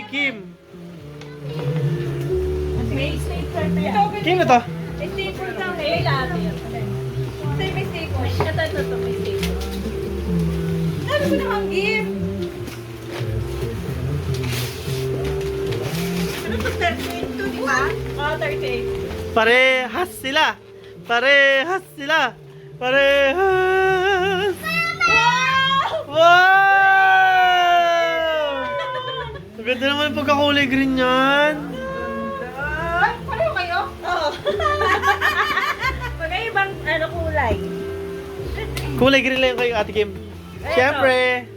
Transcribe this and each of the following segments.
Kim. May stapler pa yan. Kim na to? May stapler ka. May lahat yan. Ito may stapler. Ito, may stapler. Ano ko namang gift? Ano to, 38 di ba? Oo, 38. Parehas sila. Parehas sila. Parehas. Wow! Ang ganda naman yung pagkakulay green yan. Pareho kayo? Oo. Magkaibang kulay. Kulay green lang kayo, Ate Kim. Siyempre.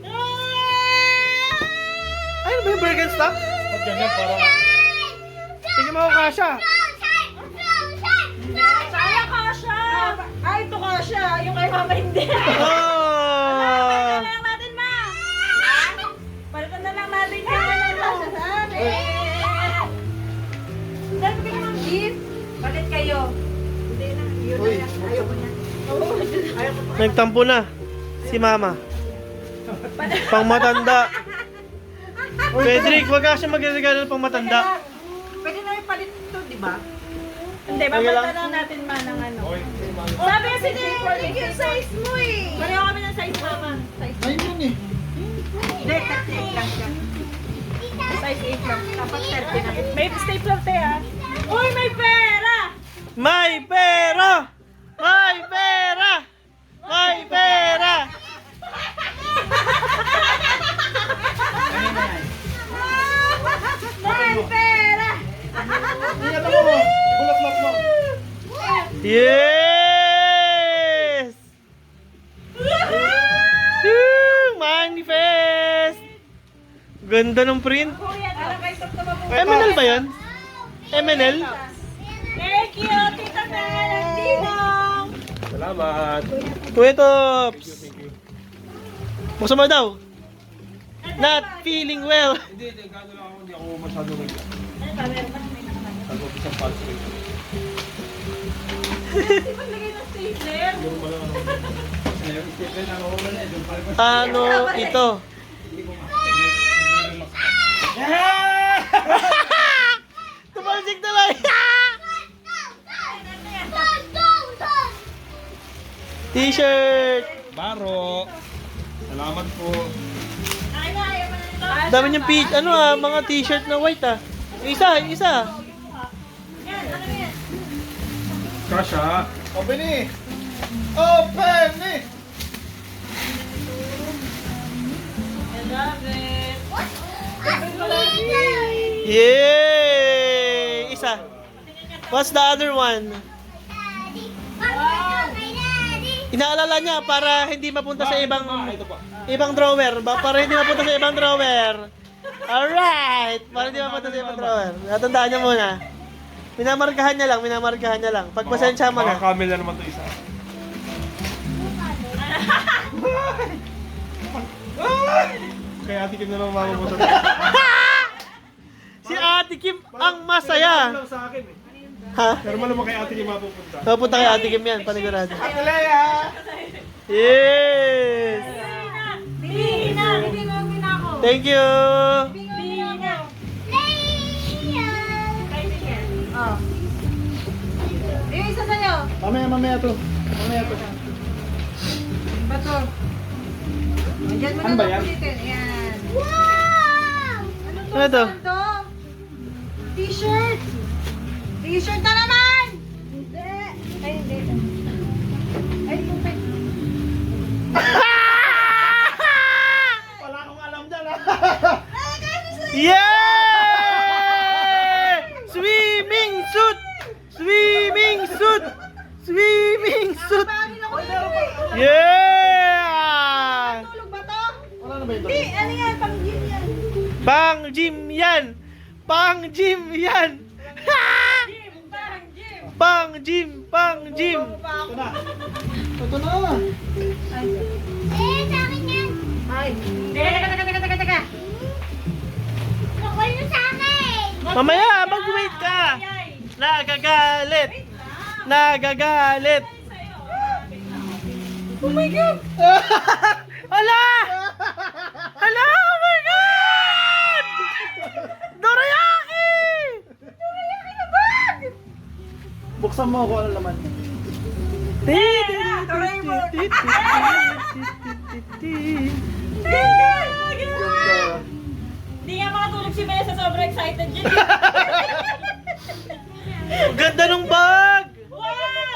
Ay, ano ba yung Birkenstock? Ba't ganyan? Parang... Tingnan mo ako, Kasha. Sayang kasha! Ay, ito kasha. Yung kay mama hindi. Oh! Palitan na lang natin, ma! Palitan na lang natin yung kasha sa amin. Dahil ko naman gift. Palit kayo. Hindi na. Yun na yan. Ayoko na. Ayoko na. Nagtampo na si Mama. Pang matanda. Pedrick, wag ka siya magregalo ng pang matanda. Pwede na yung palit ito, di ba? Hindi, Sige lang. babalitan lang natin ma ng ano. Sabi kasi ni yung size mo eh. Pareho kami ng size mama. Size Ayun yun eh. Hindi, 38 lang siya. Size 8 lang. Dapat 30 na. May stapler te ah. Uy, may pera! May pera! May pera! May pera! May pera! Ingat ako mo. Bulak-lak mo. Yes! Woo! Manifest! Ganda ng print. Parang kay Sok na mabuhay. MNL ba yan? MNL? Thank you, Tita Nel at Dinong! Salamat. Kuya Tops! Buksan mo daw. Not feeling well. Hindi, gano'n lang ako. Hindi ako masyado rin. Ano ba? Meron pa may naman. Sabi ko isang pulse rate. Di ba lagay ng stapler? Meron pa lang ano. Yung stephen na ako wala eh. Doon pa rin. Ano ito? Tumalsik tuloy! T-shirt! Baro. Salamat po. Ay na, ayaw mo na nito. Dami niyang mga t-shirt na white ah. Isa. Yan, ano yan? Kasha. Open eh. Open eh. I love it. Yay! Isa. What's the other one? Inaalala niya para hindi mapunta sa Ito pa. ibang drawer. Para hindi mapunta sa ibang drawer. Alright! Para hindi mapunta sa ibang drawer. Natandaan niya muna. Minamarkahan niya lang. Pagpasensya mo Baka na. camel na naman to isa. Kaya ati Kim na lang mapupunta. Si Ate Kim ang masaya. Lang sa akin eh. Ha? Pero malamang kay ati Kim mapupunta. Papunta kay Ate Kim yan, panigurado. Ate Lea! Yes! Bina! Hindi mo ako. Thank you! Bina! Oh. Yung isa sa'yo. Mamaya to. Ba to? Diyan mo Ano ba yan? ulitin. Ayan. Wow! Ano to? Saan to? T-shirt! T-shirt na naman! Hindi. Ay, hindi. Ay, pupit. Wala akong alam dyan ha. Yay! Swimming suit! Swimming suit! Swimming suit! Pangin ako dito eh. Yeah! Tulog ba to? Wala na ba ito? Hindi, ano yan? Pang-gym yan. Pang gym yan! Pang gym yan! Ha! Pang-gym. Pang gym! Ito na. Ito na. Ay. Teka. Nakuha yun sa akin. Mamaya, mag-wait ka! Nagagalit! Nagagalit! Oh my God! Hala! Hala! Oh my God! Buksan mo kung ano laman. Ganda. Hindi nga makatulog si Bella sa sobrang excited dyan. Ganda nung bag! Wow!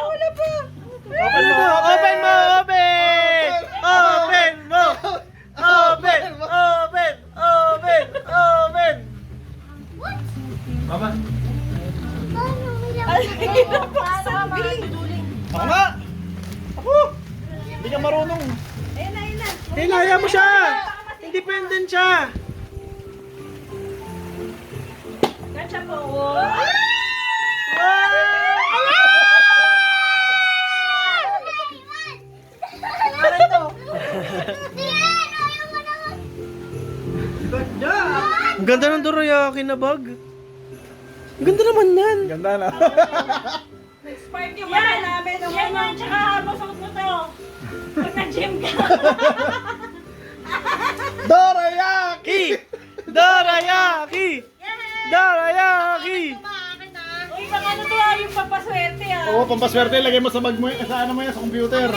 Wala pa! Open mo! Open mo! Open! Open mo! Open! Open! Open! Open! Mama. Ako nga! Ako! Hindi ka marunong. Ayun na, ayun na. Hinaya mo siya! Independent siya! Gotcha po. Wow! Ganda. Ang ganda ng dorayaki na bag. Ang ganda naman yan. Ganda na. Spark yung mata namin. Yan yan, tsaka masuot mo to. Pag nag-gym ka. Dorayaki! Dorayaki! Dorayaki! Uy, baka ano to yung papaswerte ah. Oo, pampaswerte. Lagay mo sa bag mo, sa ano mo yan, sa computer.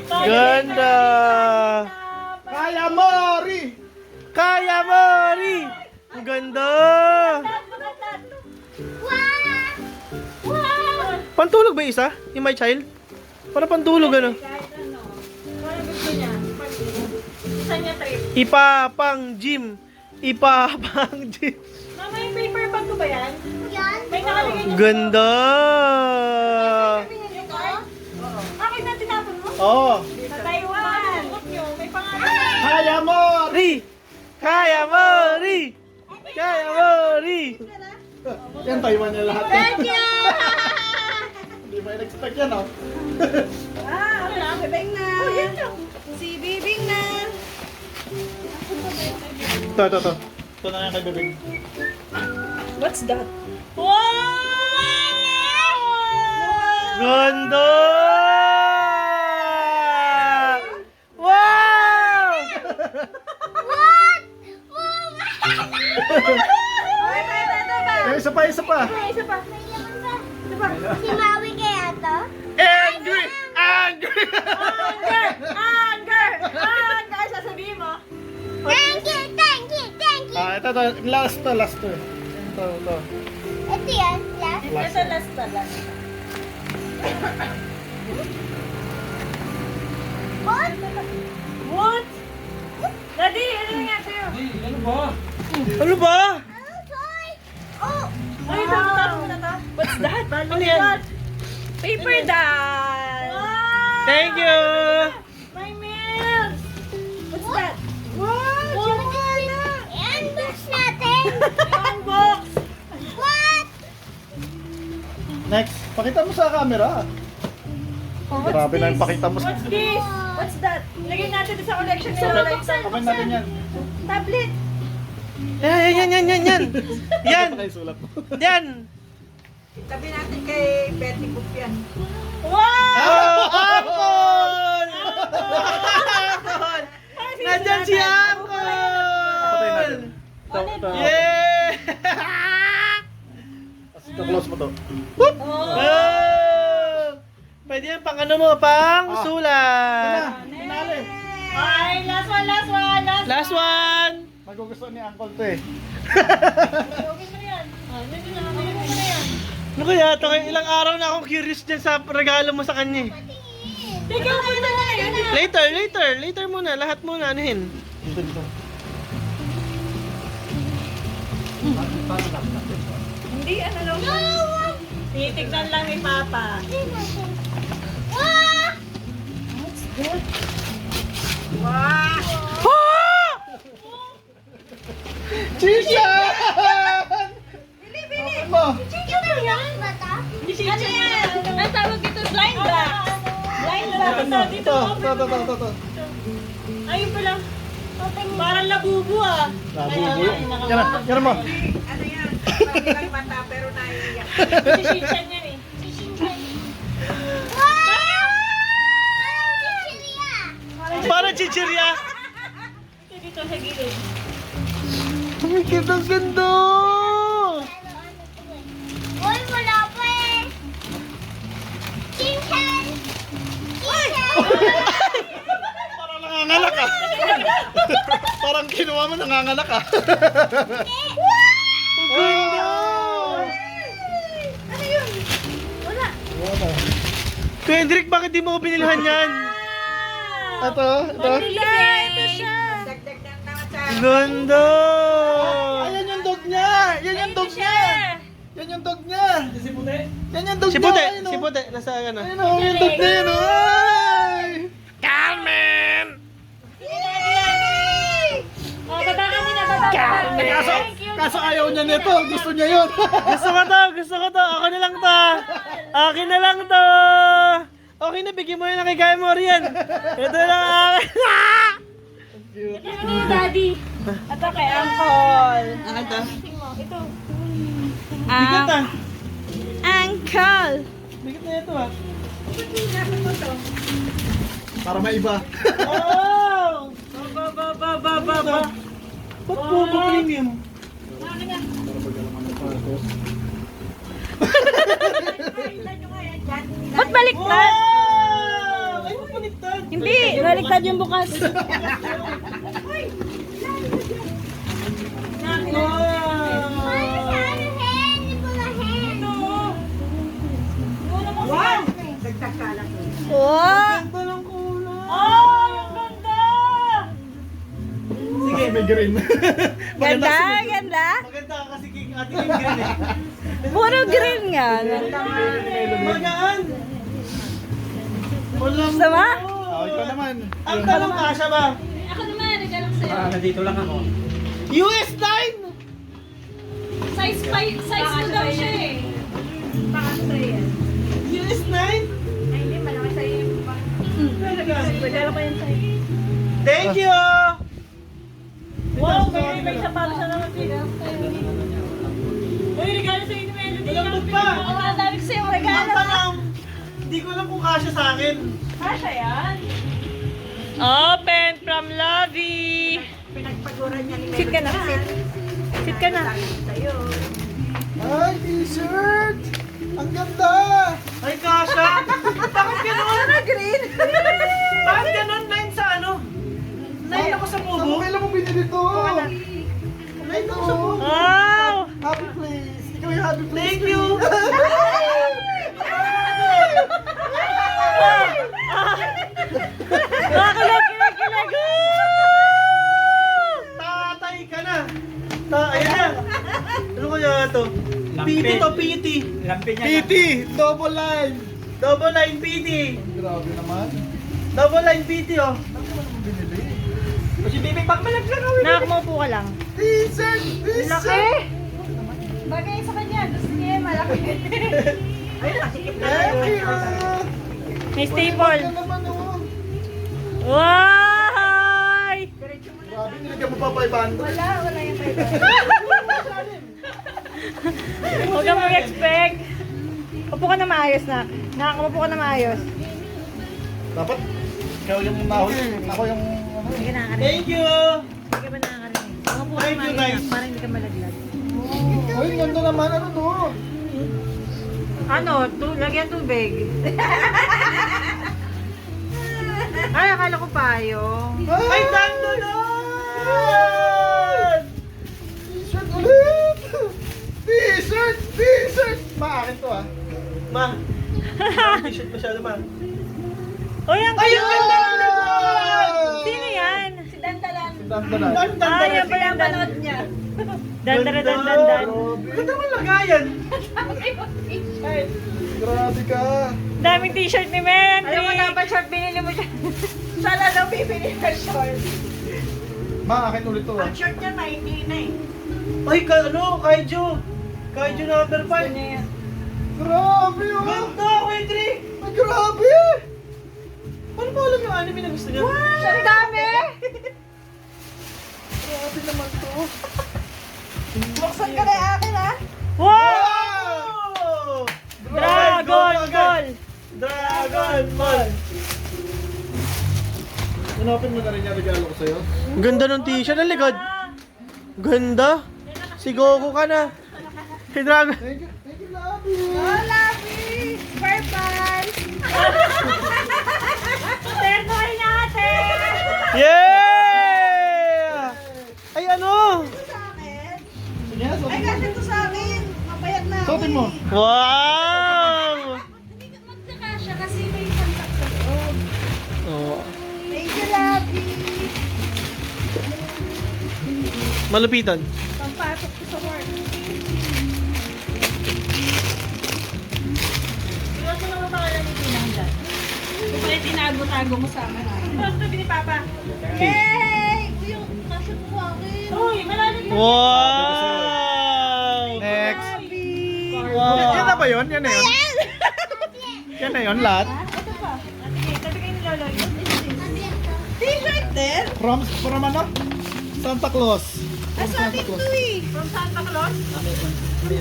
Ganda! Kaya Mori! Kaya mo, Ri! Ang ganda! Pantulog ba yung isa? Yung my child? Para pantulog ano? Kahit ano. Kung gusto niya. Isa niya trip. Ipapang gym. Ipapang gym. Mama, yung paper bag ko ba yan? May nakalagay niya. Ganda! Yung card? Oo. Bakit na tinapon mo? Oo. Sa Taiwan. May pangalan. Kaya Mori! Ri! Kaya mo, Ri! Kaya mo, Ri! Yan, Taiwan niya lahat. Thank you! Hindi mo in-expect yan, oh. Ano na? Bibing na. Oh, yan lang. Si Bibing na. Ito. Ito na yan kay Bebeng. What's that? Wow! Ganda! Wow! Isa pa. Isa pa. Si Maui kaya to? Angry! Angry! Anger! Sasabihin mo? Thank you! Ito. Last to. Ito. Ito yan, last. Ito last pa lang. What? What? Daddy, ano nga sa'yo? Ano ba? Oh, toy! Oh! Ay, tapos mo na to. What's that? Ano yan? Paper doll! Wow! Thank you! My milk! What's that? What? I-unbox natin! Yung box! What? Next. Pakita mo sa camera. Grabe na yung pakita mo sa... What's this? What's that? Lagyan natin ito sa collection sa Open natin yan. tablet. Yan! Yan! Pala yung sulat mo. Yan! Tabi natin kay Betty Book yan. Wow! Oh, Uncle! Uncle! Nandyan si Patay natin. Uncle! Ito. Yeah! Ito, close mo to. Oh! Pwede yan pang ano mo, pang sulat. Pinali. Ay, last one. Last one! Magugustuhan ni Uncle to eh. Login mo na yan. Login mo na yan. Ano kaya ito? Ilang araw na akong curious dyan sa regalo mo sa kanya eh. Teka, muna na yun. Later muna. Lahat muna, anuhin. Dito. Hindi, ano lang. Titignan lang ni Papa. What? Wow! Chisha! Bili! Open mo. Chicken ba yan? Bata? Ano yan? Ang tawag dito, blind box. Blind box. Dito. Ito. Ayun pala. Parang labubo ah. Labubo. Yan mo. Ano yan? Parang ilang mata pero naiiyak. Si Shinchan yan eh. Wow! Para chichirya! Dito sa gilid. Ang ganda, ganda! Uy, wala pa eh. Parang kinuha mo, nanganganak ah. Ang ganda! Ano yun? Wala. Kendrick, bakit di mo ko binilhan yan? Ito. Ito siya. Ganda! Ayan yung dog niya. Yan yung dog niya. Yan yung dog niya. Si Puti. Yan yung dog Si niya. Puti, Ayun, oh. si Puti, nasa ano? Ayun oh, yung dog niya yun oh. Ay! Carmen! Oh, baba ka muna, baba ka. Kaso ayaw niya nito. Gusto niya yun. Gusto ko to. Ako na lang to. Akin na lang to. Okay na, bigyan mo na lang kay Kaya Morian. Ito lang akin. Ito yung daddy. Ito kay Uncle. Akin to. Ito. Bigat ah. Uncle. Bigat na ito ah. Para maiba. Oh! Ba. Ba't Bobo Premium? Ba't baliktad? Wow! Ay, ba't baliktad? Hindi, baliktad yung bukas. Wow! Wow! Ganda ng kulay. Oh, yung ganda! Sige, May green. Ganda, ganda. maganda ka kasi king ating yung green eh. Puro green nga. Magaan. Walang Sama? Oh, ikaw naman. Ang tanong kasha ba? Ako naman, regalo sa'yo. Nandito lang ako. US 9! Size ko daw siya eh. Baka sa'yo yan. US 9? Ay, hindi, malaki sa'yo yung Talaga. regalo ko yan sa'yo. Thank you! Wow, may sapatos na naman din. Uy, regalo sa'yo ni Melody. Malambot pa. Ang dami ko sa'yo Ang regalo. tanong, hindi ko alam kung kasha sa akin. Kasha yan. Open from Lovey. Sit ka na. Sit ka na. Ay, t-shirt. Ang ganda. Ay, kasha! Bakit gano'n? Green. Bakit gano'n? 9 sa ano? 9 ako sa Saan bubo? mo kailan mo binili to? 9 ako sa bubo. Wow. Happy place. Ikaw yung happy place. Thank you! Kilag. Tatay ka na! Ayan na! Ano kaya to? PT to, PT! Lampi niya. PT, double line. Double line PT! Grabe naman. Double line PT oh! Binili. Kasi bibig pag malaglag ako. Nak, maupo ka lang. T-shirt, t-shirt. Bagay sa kanya. Gusto niya malaki. Thank you. May staple. Ano naman oh. Wow! Grabe, nilagyan mo pa 500. Wala yung pwede. Huwag ka mag-expect. Upo ka na maayos, Nak. Nak, upo ka na maayos. Dapat, ikaw yung nahuli. Ako yung ano. Hindi ka nakakarinig. Thank you! Hindi ka ba nakakarinig? Upo ka na Thank you, maayos, guys. Nak, para hindi ka malaglag. Uy, ganda naman. Ano to? Ano? Lagyan tubig. Ay, akala ko payong. Ay, dandonan! T-shirt ulit! T-shirt! T-shirt! Maakin to ah. Ma, t-shirt masyado ma. Uy, ang Ay, ang cute! ganda ng laguan! Sino yan? Si Dandalan. Dandalan. Ang Ah, dandanan. yan pala ang panood niya. Ganda. Dan. Ganda mo lagayan. Grabe ka. Daming t-shirt ni Men. Alam mo dapat short binili mo siya. Sana daw bibili ka short. Maakin ulit to ah. Short niya hindi na eh. Ay, Kaiju. Kaiju number 5. Grabe oh. Ganda, Kendrick. Ay, grabe. Paano mo alam yung anime na gusto niya? Wow! Ang dami! Grabe naman to. Buksan ka na yung akin ha? Wow! Wow! Dragon Ball! Dragon Ball! Inopin mo na rin yung regalo ko sa'yo. Ganda ng t-shirt, ang likod. Ganda. Si Goku ka na. Si Dragon. Thank you, Labi. Labi! Purple! Terno natin! Yeah! Malupiton. Pampasok ko sa work. Iwan mo naman pangalan ni Tinang dyan. Kung pala tinago-tago mo sa akin. Tapos sabi ni Papa, yay! Yung kasya ko akin. Uy, malalim na. Wow! Next. Wow! Yan na ba yun? Yan na yun? Yan na yun lahat? Ito pa. Sige, sabi kayo ni Lolo. T-shirt din? From ano? Santa Claus. Asa atin to eh. From Santa Claus? From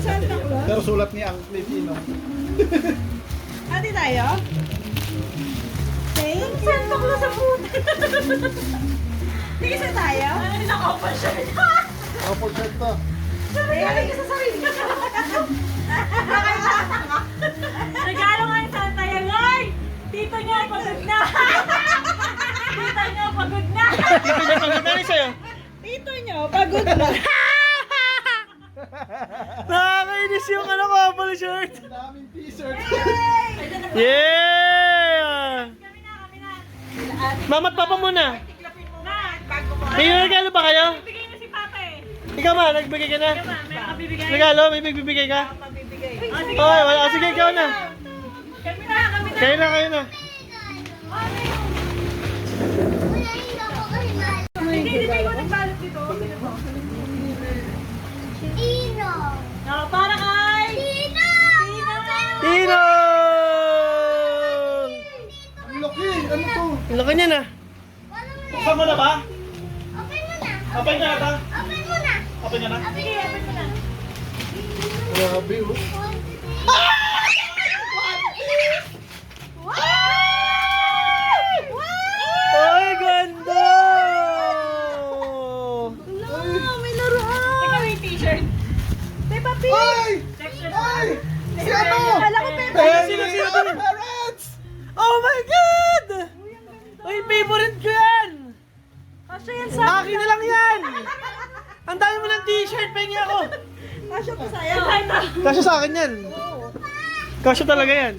Santa Claus? Pero sulat ni Ang Filipino. Ate tayo? Thank you. Santa Claus sa food. Tingin sa tayo? Ano din ako pa siya? Opo, shirt to. Regalo ka sa sarili mo. Regalo nga yung Santa yan. Ay! Tito niya, pagod na. Tito niya, pagod na. Tito niya pagod na rin sa'yo. Tito niya, pagod na. Nakakainis yung ano ko, pala shirt. Daming t-shirt. Yeah! Kami na. Mama at papa muna. Tiklapin mo nga. Bago mo. May regalo ba kayo? Bigay na si Papa eh. Ikaw ma, nagbigay ka na? Kaya may mabibigay. Regalo, may bibigay ka? Mabibigay. Oy, wala. Sige, ikaw na. Kami na. Kayo na, kayo na. Hindi ko nagbalot dito. Ino. Oh, para kay... Ino. Tino! Ang laki. Ano to? Ang laki niya na. Buksan mo na ba? Open mo na. Kapay na ba? Open mo na. Kapay na na? Sige, open mo na. Grabe oh. Ay, ganda! May laruan. Teka, may t-shirt. Peppa Pig. Ay! Section Ay! 1. Si ano? Kala ko Peppa Ay, Pig. sino? Parents! Oh my God! Ay, favorite ko yan! Kasya yan sa... Akin na lang yan! Ang dami mo ng t-shirt, pengi ako! Kasya ko sa'yo. Kasya sa akin yan. Kasya talaga yan.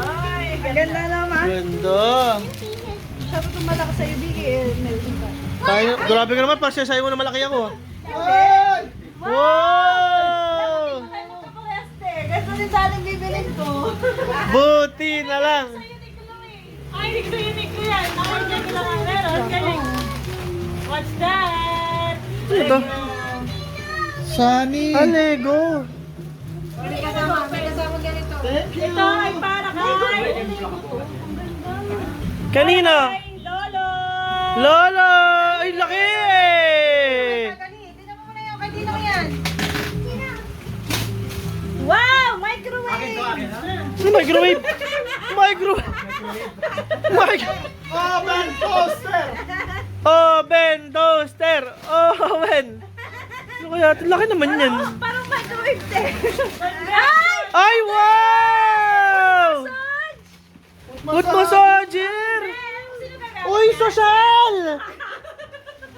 Ay, ganda naman. Ganda! Sabi ko malakas sa'yo, bigay. Meron pa. Tayo, grabe ka naman, pasya sa'yo mo na malaki ako. Ay! Wow! Ganito din sana bibilin ko. Buti na lang. Ay, unique ko yan. Ay, dyan ko lang ang meron. Galing. What's that? Ito. Sunny! Lego. May kasama ganito. Thank you! Ito ay para kay... Kanina. Kay Lolo. Lola! Ay, laki! Tingnan mo muna yung kay Dino yan. Wow! Microwave! Microwave! Microwave! Oven toaster! Oven toaster! Oven! Ano kaya? Ito laki naman yan. Parang microwave din. Ay! Ay, wow! Foot massager! Sino ka Uy, social!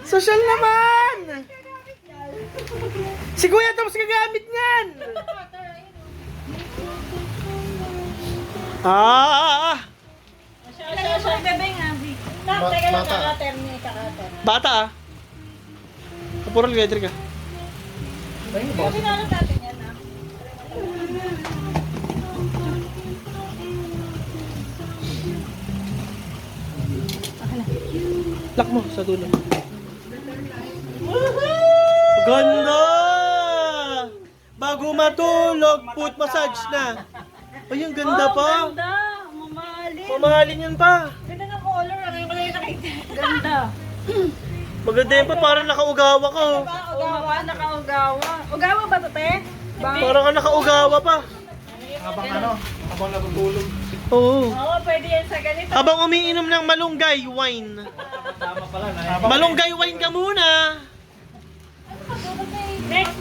Social naman! Si Kuya tapos gagamit niyan! Ah! Ilan yung bebe nga, Vic? Teka lang, Bata. kakater niya, kakater. Bata ah. Kapuro electric ka. Sabi na lang natin yan, ha? Lock mo sa dulo. Ganda! Bago matulog, foot massage na. Ay, ang ganda pa. Ganda! Mamahalin. Mamahalin yan pa. Ganda ng color. Ano yung kulay nakita? Ganda. Maganda yan pa, parang nakaugawa ka. Oh. Ugawa, nakaugawa. Ugawa ba ito, te? Parang ka nakaugawa pa. Habang natutulog. Oo. Oo, pwede yan sa ganito. Habang umiinom ng malunggay wine. Malunggay wine ka muna. Next.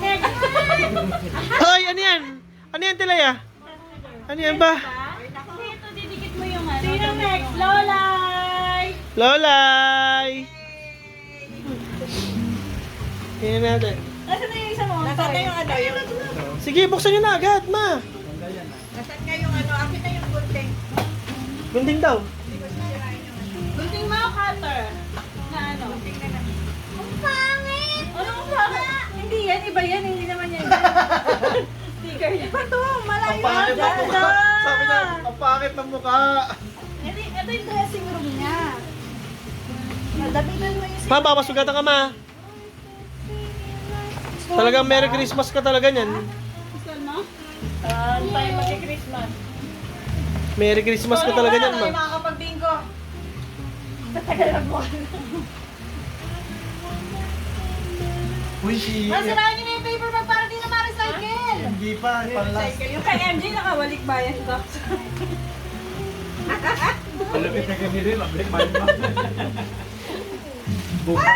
Hoy, ano yan? Ano yan, Tilaya? Ano yan ba? Dito, didikit mo yung ano. Sino next? Lolay! Lolay! Tingnan natin. Nasaan na yung isa mo? Nasaan na yung ano? Sige, buksan nyo na agad, ma. Nasaan nga yung ano? Akin na yung gunting. Gunting daw. Gunting mo, cutter. iba yan, hindi naman yan. Sticker yan. Iba to, malayo. Ang pangit ng mukha. Sabi niya, ang pangit ng mukha. Ito yung dressing room niya. Dabitan mo yung Ma, papasugatan ka, ma. Talagang Merry Christmas ka talaga niyan. Gusto mo? Ano tayo mag-Christmas? Merry Christmas ka talaga niyan, ma. Makakapag-bingo. Tatagal lang mo. Uy, si... Masirahan niyo na yung paper bag para di na ma-recycle. Hindi pa, panlast. Yung kay MJ nakawalik bayan ko. Malapit na kami rin, mabalik man mo. Bukas.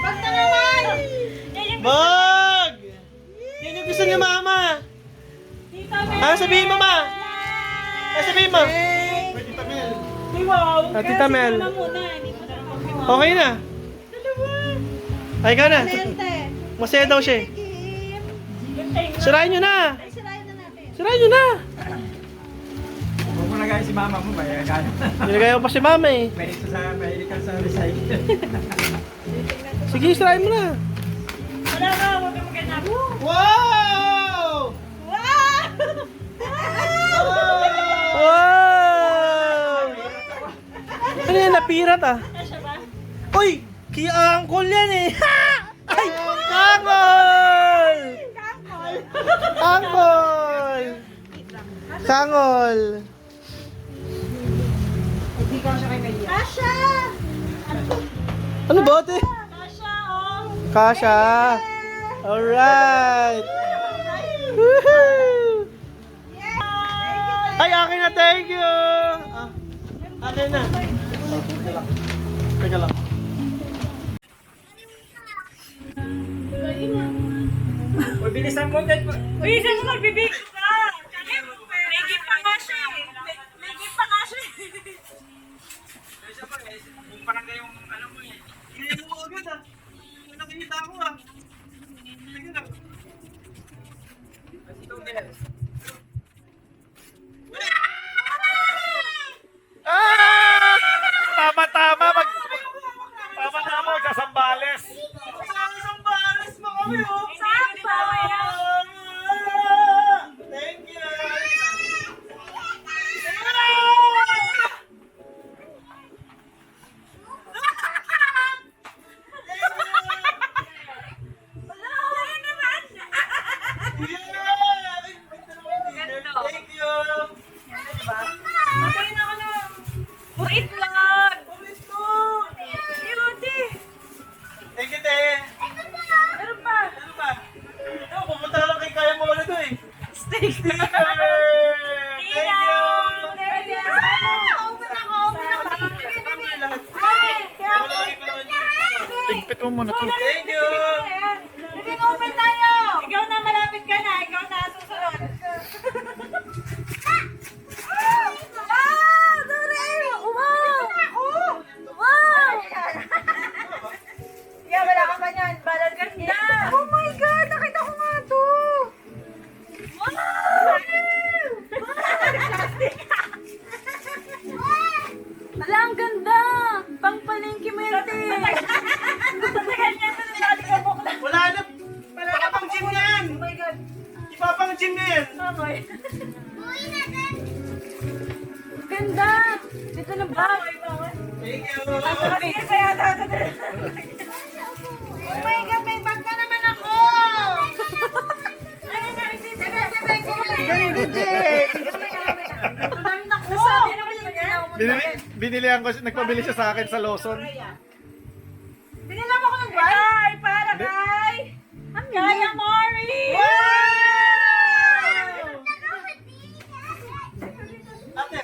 Bag na naman! Bag! Yan yung gusto niya, mama. Tita Mel! Ano sabihin mo, ma? Ano sabihin mo? Uy, Tita Mel. Ay, wow! Ah, Tita Mel. Kaya muna, hindi mo na lang Okay na. Ay, ka na. Lente. Masaya daw siya. eh. Kim. Sirain nyo na. Ay, sirayan na natin. Sirain nyo na. Huwag mo na gaya si mama mo, may agad. Nilagay ko pa si mama eh. Mahilig ka sa recycle. Sige, sirain mo na. Wala ka, huwag ka maghanap. Wow! Wow! Wow! Ano yan, napirat ah. Kasya ba? Uy! Kia Angkol yan eh! Ay! Kangol! Angkol! Kangol! Hindi ka siya kay Maria. Kasya! Ano ba ate? Kasya, oh! Kasha! Alright! Woohoo! Ay, akin na, thank you! Ah, akin na. Teka lang. Uy, bilisan mo din. Uy, saan mo magbibig ka? May gift pa nga siya eh. May gift pa nga siya eh. Kung parang yung ano mo eh. Hindi mo agad ah. Nakikita ko ah. Sige na. Ito din. Ah! Tama-tama, tama-tama, magkasambales. Isang balas mo kami oh. Sapa! Thank you. Thank you. Patayin ako na. For itlog! Thank you, te. Meron pa. Ano ba? Ano, pupunta lang kay kaya mo ulit eh. Steak. Thank you. Tigpit mo muna to. Thank you. Open tayo! Ikaw na, malapit ka na. Ikaw na susunod. Wow! Dore! Wow! Wow! Yeah, wala ka pa niyan. Balad ka niya. Oh my God! Nakita ko nga to! Wow! Ala, ang ganda! Pangpalingki mo yan, te! Tatagal niya ito. Nalikabok na. Wala na. Wala na pang gym yan. Oh my God! Ipapang gym na yan. Mamoy. Uy, natin. Ganda! Dito na ba? Thank you. Sabi ka kaya natin. Oh my God, may bag na naman ako! Ano na, hindi sabi ko. Ang dami na ko. Sabi naman yung Binilihan ko, nagpabili siya sa akin sa Lawson. Binila mo ko ng bag? Ay, para kay... Kaya Mori! Ate.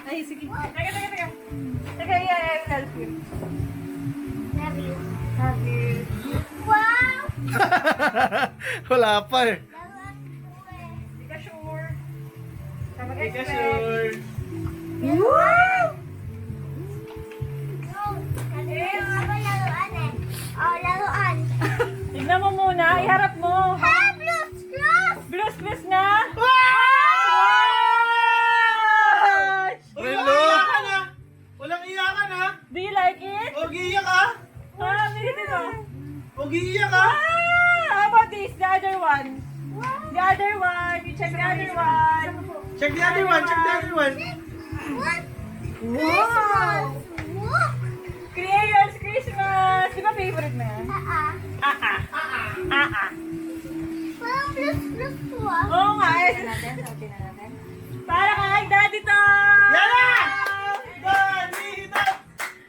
Ay, sige. Teka. Teka, I will help you. Love you. Love you. Wow! Wala pa eh. Hindi ka sure. Thank you, sure. Wow! Ano nga ba laruan eh? Oh, laruan. Tignan mo muna, iharap mo. Ha? Blues! Blues! Blues nga! Wow! Relo! Iyakan ha. Walang iyakan ha. Do you like it? Huwag iiyak ha. Ah, hindi mo. Huwag iiyak ha. Ah! Check the other one, check the other one. Wow! Crayons Christmas! Di ba favorite mo yan? Parang plus to ah. Oo nga. Natin. Para kay Daddy to! Yan na! Danita!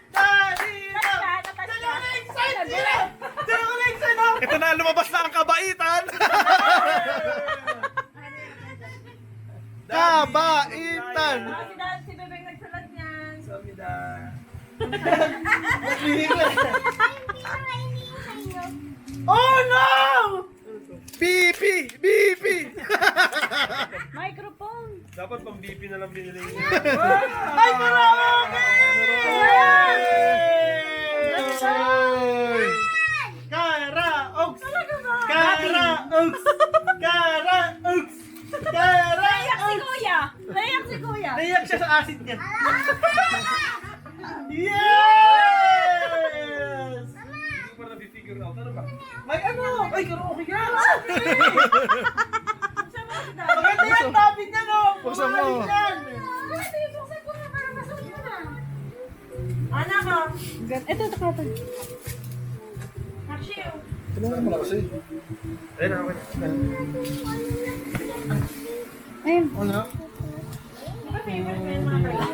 Danita! Dalawa na excited! Dalawa na excited! Ito na, lumabas na ang kabaitan! Kabaitan! Si Bebeng nagsalat niyan. Oh no! BP! BP! Microphone. Dapat pang BP na lang binili niya. Ay, karaoke! Karaoke! Karaoke! Karaoke! Naiyak si Karaoke! Kuya. Naiyak si Kuya. Naiyak siya sa acid niya. Yes! Hindi ko pa na-figure out. Ano ba? May ano? Ay, karaoke ka! Siya mo si Daddy. Maganda yan, tabi niya, no? Buksan mo. Mahalig yan. Buksan ko na para masuot mo na. Anak ko. Ito ka pa. Akshay. Tinanong mo lang kasi. Ayun, ako na. Ayun. Ano? Di ba favorite mo yung mga kaya?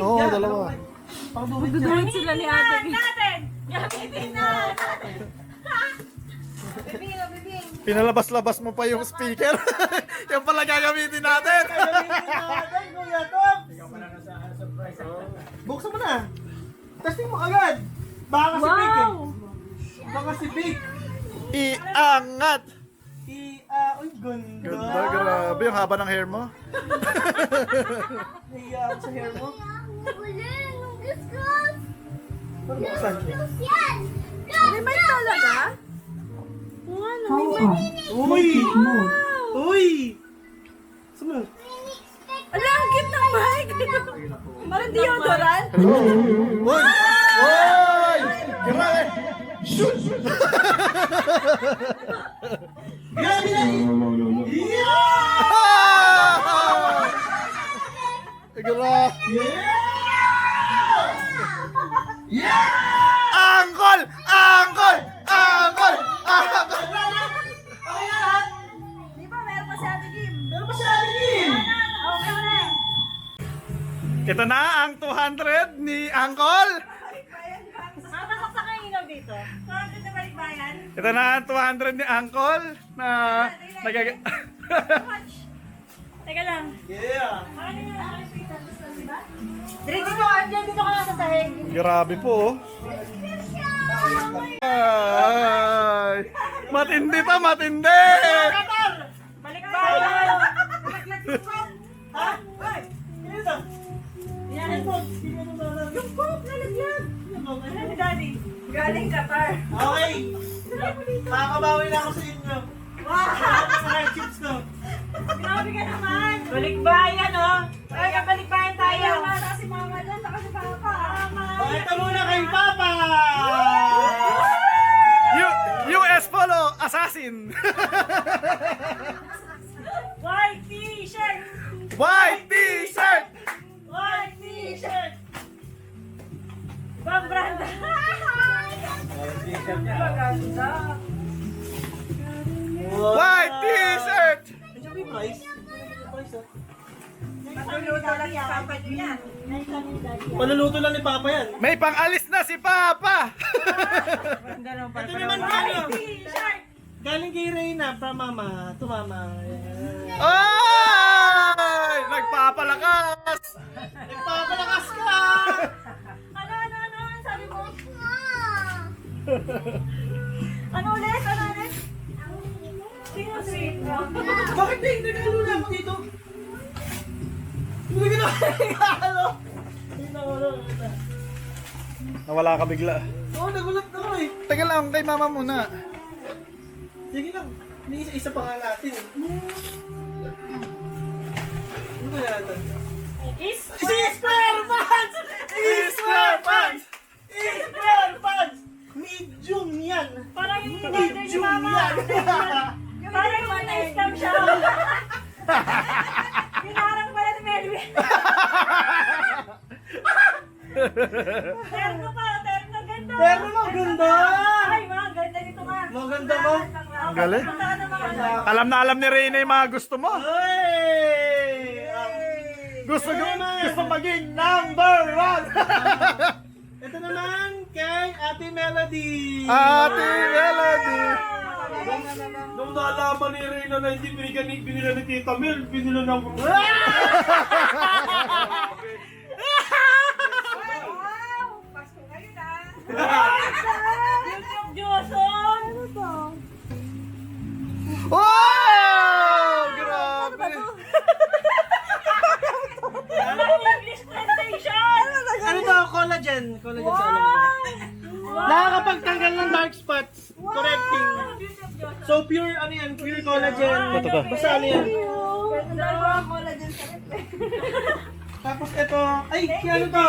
Oo, dalawa. Magdudulog sila ni ate. Natin! Gamitin na! Bibing. Pinalabas-labas mo pa yung speaker. Yung pala gagamitin natin. Gagamitin natin, Kuya Tom. Ikaw pala na sa surprise. Buksan mo na. Testing mo agad. Baka si Big eh. Wow! Baka si Big. Iangat! Uy, ganda. Ganda, grabe. Yung haba ng hair mo. Nahiya ako sa hair mo. Uling, gus-gus. Ano buksan? Gus yan. May may talaga? Ano? May may. Uy! Uy! Saan mo? Ala, ang cute ng bike! Parang deodorant? Uy! Uy! Grabe! Grabe na! Grabe! Angkol! Angkol! Angkol! Angkol! Okay na lahat? Di ba, meron pa si Ate Kim? Meron pa siya atin! Okay na. Ito na ang 200 ni Angkol! Mapasok sa kainaw dito. Sorry na balikbayan. Ito na ang 200 ni Angkol na Teka lang. Yeah! Ano yung nakakita? Diba? Dito ko, andyan dito ka lang sa sahig. Grabe po. Ay! Matindi pa, matindi! Balikbayan! Ha? Ay! Ano ito? Yan. Yung coke, nalagyan! Ano ni Daddy? Galing Qatar. Okay! Makakabawi na ako sa inyo. Wow! Sa red chips ko. Grabe ka naman! Balikbayan, oh! Ay, balikbayan tayo! Wala si Mama doon, saka si Papa. O, ito muna kay Papa! US Polo Assassin! White t-shirt! White T-shirt! White t-shirt! Ibang branda! Maganda! White T-shirt! Nandiyan ba yung price? Price, ah. Pagluluto lang si Papa niyo yan. Paluluto lang ni Papa yan. May pang-alis na si Papa! Ito naman ano? T-shirt! Galing kay Reyna from Mama to Mama. Yan. Ay! Nagpapalakas! Nagpapalakas ka! Ano? Ano sabi mo? Ano ulit? Sino sweet mo? Bakit di? Nagalo na ako dito. Hindi ka na regalo. Hindi na ako. Nawala ka bigla. Oo, nagulat na ako eh. Teka lang, kay mama muna. Sige lang. May isa-isa pa nga natin. Ano ba natin? Is? Square pants! Square pants! Square pants! Medium yan! Parang yung order ni Medium Mama. yan! Parang yung na-scam siya. Terno pa, terno ganda. Pero maganda! Ay, mga ganda dito ka. Maganda mo? Ang galing. Ano? Alam na Reyna yung mga gusto mo. Hey! Gusto maging number 1. Ito naman kay Ate Melody. Ate Melody. Nung nalaman ni Reyna na hindi binila ni Tita Mel, binila ng... Wow! Pasko ngayon YouTube Joson! Ano to? Wow! Grabe. English translation! Ano to? Collagen. Collagen sa ulo. Nakakapagtanggal ng dark spots. Correcting. YouTube Joson. So pure ano yan? Pure collagen. Basta ano yan? Tapos ito. Ay, kay ano to?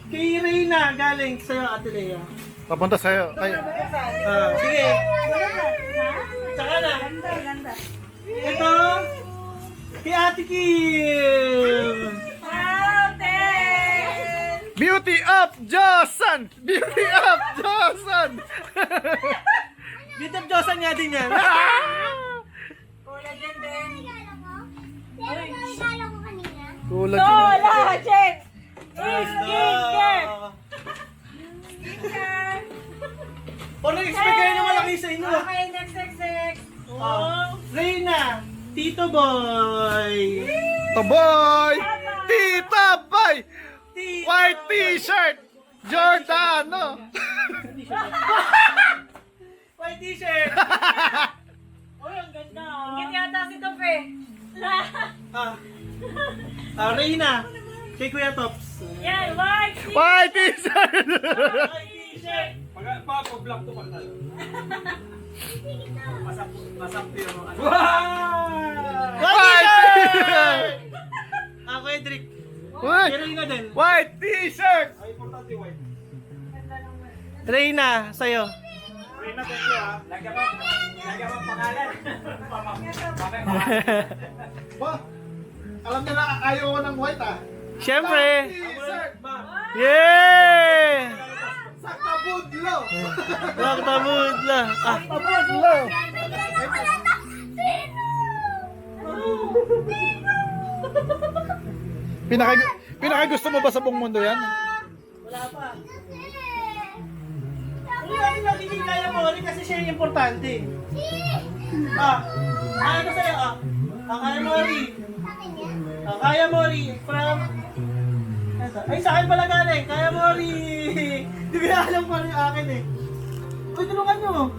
Kay Reyna. Galing sa'yo, Ate Lea. Papunta sa'yo. Ay, Sige. Tsaka na. Ganda. Ito. Kay Ate Kim. Wow, ten! Beauty of Josan! Beauty of Josan! YouTube Josan nga din yan. Collagen din. Regalo ko kanina. Tulad Collagen! Skincare! Skincare! O, nag-expect kayo na malaki sa inyo. Okay, next. Reyna. Tito Boy. Toboy! Tita Boy! Tito. White t-shirt! Giordano! White t-shirt. Uy, ang ganda. Ingit yata si Tope. Reyna. Kay Kuya Tops. Yan, white. White t-shirt! White t-shirt. Pag-block to pag Masap pero ano. White t-shirt. t-shirt! Kuya Drick. Kay Uy! Reyna din. White t-shirt! Ay, importante white. Reyna, sa'yo. Reyna, thank you ha. Lagyan mo pangalan. Ba? Alam nila ayaw ko ng white ah. Siyempre. T-shirt! Yeah! Sa kabudlo! Magtabudla. Kabudlo! Pinaka gusto mo ba sa buong mundo yan? Wala pa. Hindi natin nagiging kaya mo rin kasi siya yung importante. Ano sa'yo kaya mo rin. Kaya mo rin. From... Ito. Ay, sa akin pala galing. Kaya mo rin. Hindi ko na alam kung ano yung akin eh. Uy, tulungan nyo.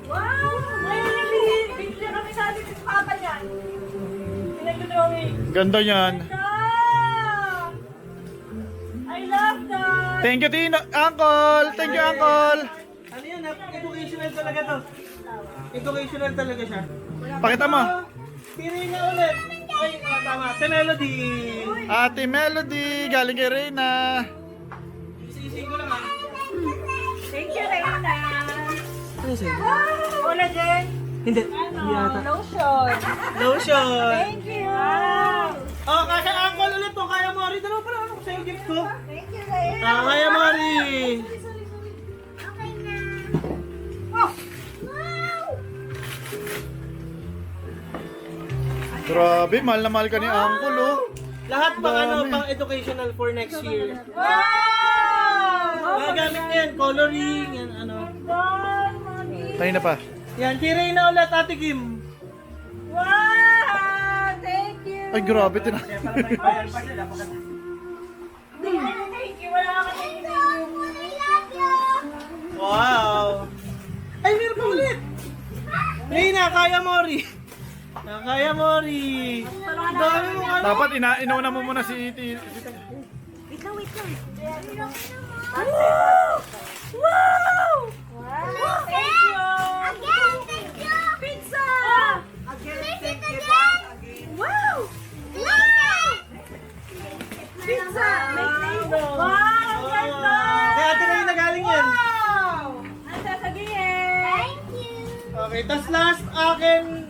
Wow! Ngayon, bigyan kami sa atin sa papa niyan. Pinag-drawing. Ganda yan. I love that! Thank you, Tino. Uncle! Thank you, Uncle! Ano yun? Educational talaga to. Educational talaga siya. Pakita mo. Piri na ulit. Ay, tama. Si Melody. Ate Melody, galing kay Reyna. Isi-isi ko lang Thank you, Reyna. Ano sa'yo? Collagen. Hindi. Hindi ata. Lotion. Lotion. Thank you. Kasi uncle ulit to. Kaya mo rin. Dalawa pala ako sa'yo gift ko. Thank you, Reyna. Kaya mo rin. Okay na. Oh. Wow! Grabe, mahal na mahal ka ni Uncle, oh. Lahat pang Dami. pang educational for next year. Wow! Magagamit niya yan. Coloring. Yan ano. God, Mami. Tayo na pa. Yan. Kiray na ulit, Ate Kim. Wow! Thank you. Ay, grabe, Thank you. Wala ka thank you. I love you! Wow. Ay, meron pa ulit. Reyna, kaya mo rin. Kaya mo rin. Dami mo ano. Dapat inauna mo muna si Wait lang. Wow! Wow! Thank you. Again, thank you! Pizza! Thank you again! Wow! Wow! Pizza! Wow! Ganda! Kaya Ate Reyna galing yan. Wow! Ang sasabihin? Thank you! Okay Okay, tas last akin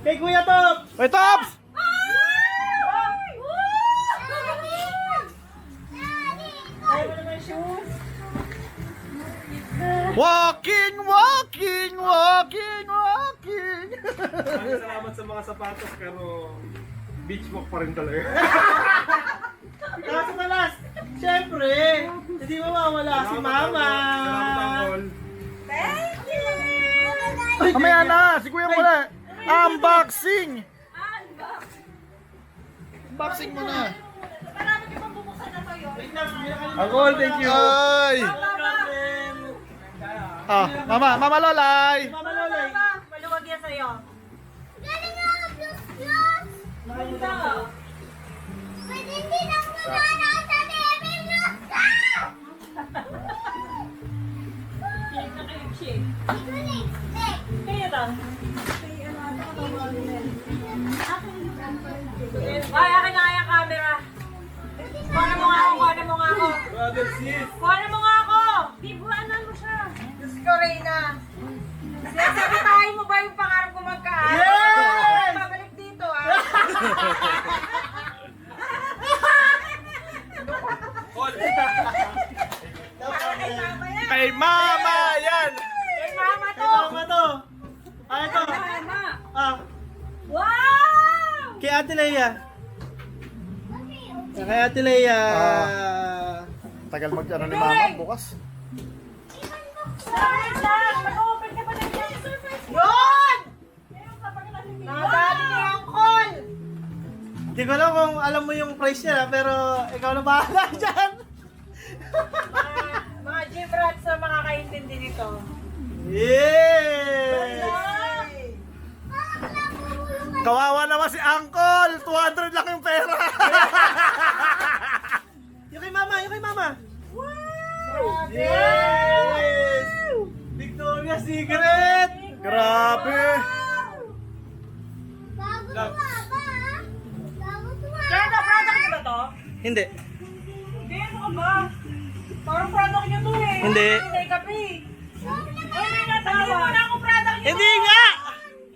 kay Kuya Top. Wait, Tops! Ayaw mo naman shoes. Walking, walking, walking, walking. Maraming salamat sa mga sapatos pero beach walk pa rin talaga. Kaso na last, syempre, hindi mawawala si Mama. Salamat, Uncle. Thank you! Mamaya na, si Kuya pala. Unboxing! Unboxing mo na. Marami ka pang bubuksan na to yun. Wait lang, bigyan ka Uncle, thank you. Ay! Ah, Mama Lolay! Mama Lolay. Maluwag yan sa'yo. Galing ako, plus. Pwede hindi lang muna sa baby plus. Shake na kayo, shake. Tulik, tek. Kaya to. Ay, akin na yung camera. Kuha mo nga ako, kuha mo nga ako. Brother, sis. Kuha mo nga ako. Bibuanan mo siya. Diyos ko, Reyna. Sinasabihin mo ba yung pangarap ko magkaan? Yes! Babalik dito, ah. Kay Mama yan! Kay mama Kay to. Mama to. Ah, ito. Mama. Ah, Wow! kay Ate Leia. Kay Ate Leia. Tagal mag-ano ni Mama bukas. Surprise lang! Mag-open ka pa ng surprise! Yun! Nakadali ni Uncle! Hindi ko alam kung alam mo yung price niya, pero ikaw na bahala dyan. Mga gym rats na makakaintindi nito. Yes! Kawawa naman si Uncle! 200 lang yung pera! Yung kay Mama, yung kay Mama. Grabe! Yes! Victoria's Secret! Grabe! Bago tumaba, ah. Bago tumaba. Kaya na product niyo ba to? Hindi. Hindi, ano ka ba? Parang product niyo to eh. Hindi. Hindi kape. Ay, may natawa. Hindi mo na ako product niyo. Hindi nga!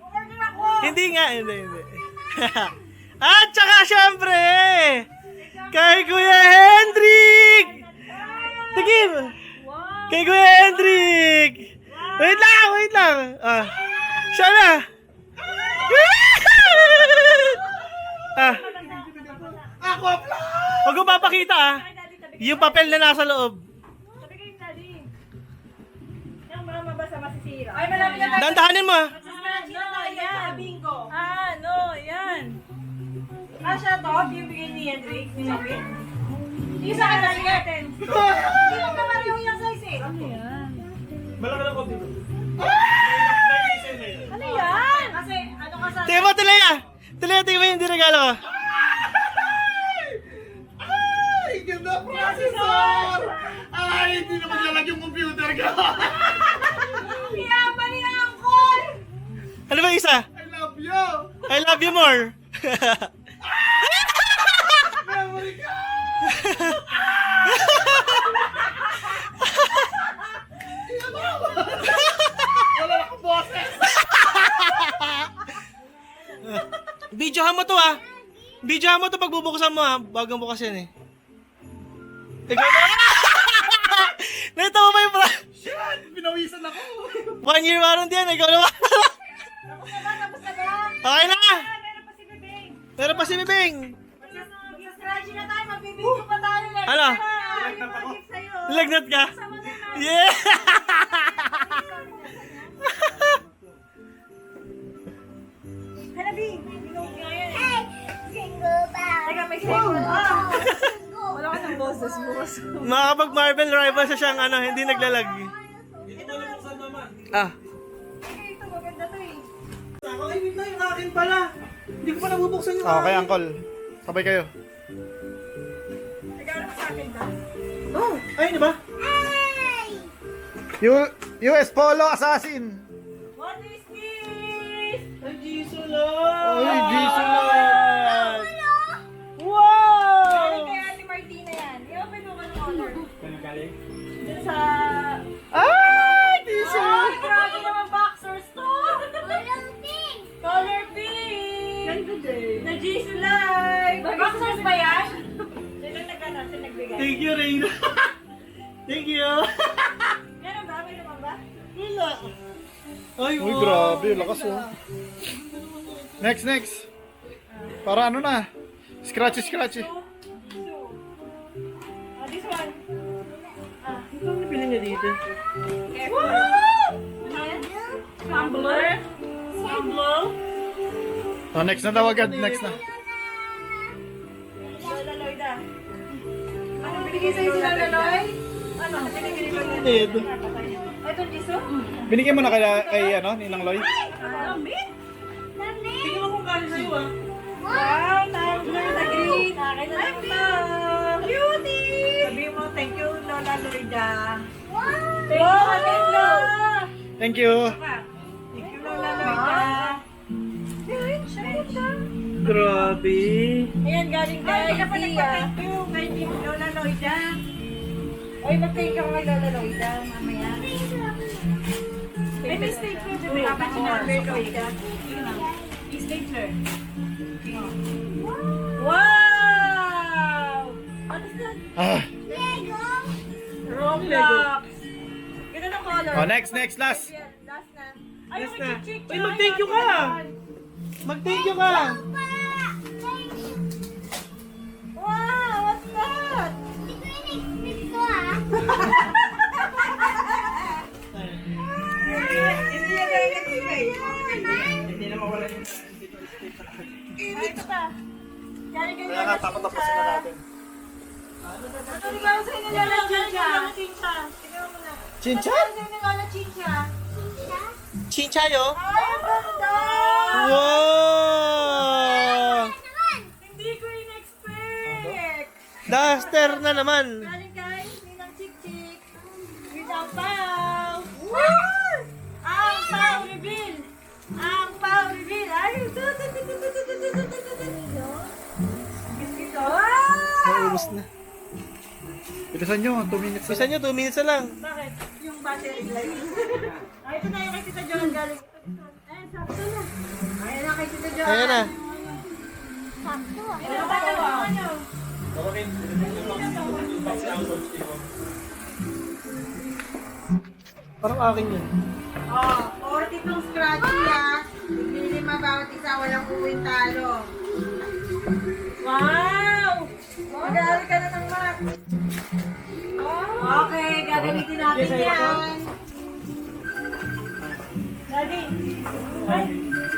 Order ako. Hindi nga, hindi. At saka syempre, kay Kuya Hendrik! Tigim! Wow! Kay Kuya Hendrik! Wait lang! Ah, siya na! Ah, Ako pala! huwag ko papakita ah. Yung papel na nasa loob. Sabi kayo, Daddy. Yung mga mabasa masisira. Ay, malapit na tayo. Dandahanin mo ah. Yan. Bingo. No, yan. Siya to, yung bigay ni Hendrik, ni Hendrik. Hindi sa akin na natin. Hindi mo naman yung size eh. Ano yan? Malaki lang ko dito. Ano yan? Kasi, ano ka sa... Tingnan mo, Tilea! Tingnan mo yung dinagalo ko. Ay! Ganda processor! Ay! Hindi na maglalag yung computer ko! Yaman ni Uncle! Ano ba isa? I love you! I love you more. Memory ka! Wala akong boses! Videohan mo to ah. Videohan mo to pag bubuksan mo ah. Bagang bukas yan eh. Ikaw na. Nakita mo ba yung Shit! Pinawisan ako! 1 year warranty yan. Ikaw na ba? Tapos na ba? Tapos na ba? Okay na. Meron pa si Bebeng. Meron pa si Bibing. Mag-scratchy na tayo, magbibigyo pa tayo. Ano? Yung mga gift sa'yo. Lagnat ka? Sama na na. Yeah! Hala, Bing. Binog nga yan. Hey, single bell. Teka, may single. Wala ka ng boses, boss. Makakapag-Marvel Rivals siya siyang ano, hindi naglalag. Ah. Ito, maganda to eh. Ako, ay, wait lang, yung akin pala. Hindi ko pa nabubuksan yung Okay, Uncle. Sabay kayo. Regalo mo sa akin ba? Oh, ayun diba? US Polo Assassin! What is this? Ay, Jesus Lord! Ay, Jesus Lord! Wow! Galing kay Ate Martina yan. I-open mo ka ng order. Dun sa... Ay! Jesus! Ay, grabe naman boxers to! Ay, Uy, wow. grabe, lakas oh. Next. Para ano na? Scratchy. This one. Ito ang napili niya dito. Tumbler. Oh, next na daw agad, next na. Lola Loida. Ano binigay sa'yo si Lola Loy? Ano? Binigay ko na. Dead. Ito, Jisoo? Binigyan mo na kay Ninang Loy? Damit? Tingnan mo kung kano sa'yo ah. Wow, tumbler na green. Akin na ito. Cutie! Sabi mo, thank you, Lola Loida. Thank you, Lola. Thank you. Thank you, Lola Loida. Grabe. Ayan, galing kay Tia. Thank you, kay Lola Loida. Ay, mag-thank you kay Lola Loida, mamaya. May mistake ko, di ba? Dapat sinabi, Loida. Stapler. Wow! What is that? Ah. Roblox. Ganda ng color. Oh, next, last. Yan, last na. Ay, Last yung na. chick-chick. Uy, mag-thank you ka. Mag-thank you ka. Wow, what's that? Hindi yan na nagbigay. Hindi na mawala yung Ay, ito pa. Galing kayo Kaya nga, tapos-tapusin na natin. Ano regalo sa'yo ni Lola Chincha? Tingnan mo muna. Chincha? Ano sa'yo ni Lola Chincha? Chinchayo? Ay, ang ganda! Wow! Hindi ko in-expect! Duster na naman. Galing kay Ninang Chick-Chick. With ang pau. Wow! Ang pau reveal! Ang pau reveal! Ay, biscuit ko. Wow! Naubos na. Bilisan nyo, 2 minutes. Bisa nyo, 2 minutes na lang. Bakit? Yung battery life. Ay, ito na yung kay Tita Joan galing. Ay, sakto na. Ayan na kay Tita Joan. Ayan na. Ito ba tayo nyo? Parang akin yun. Oh, 40 itong scratchy ah. Lima bawat isa, walang uwing talo. Wow! Mag-aaral ka na ng math. Okay, gagamitin natin yan. Daddy. Ay,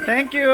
Thank you.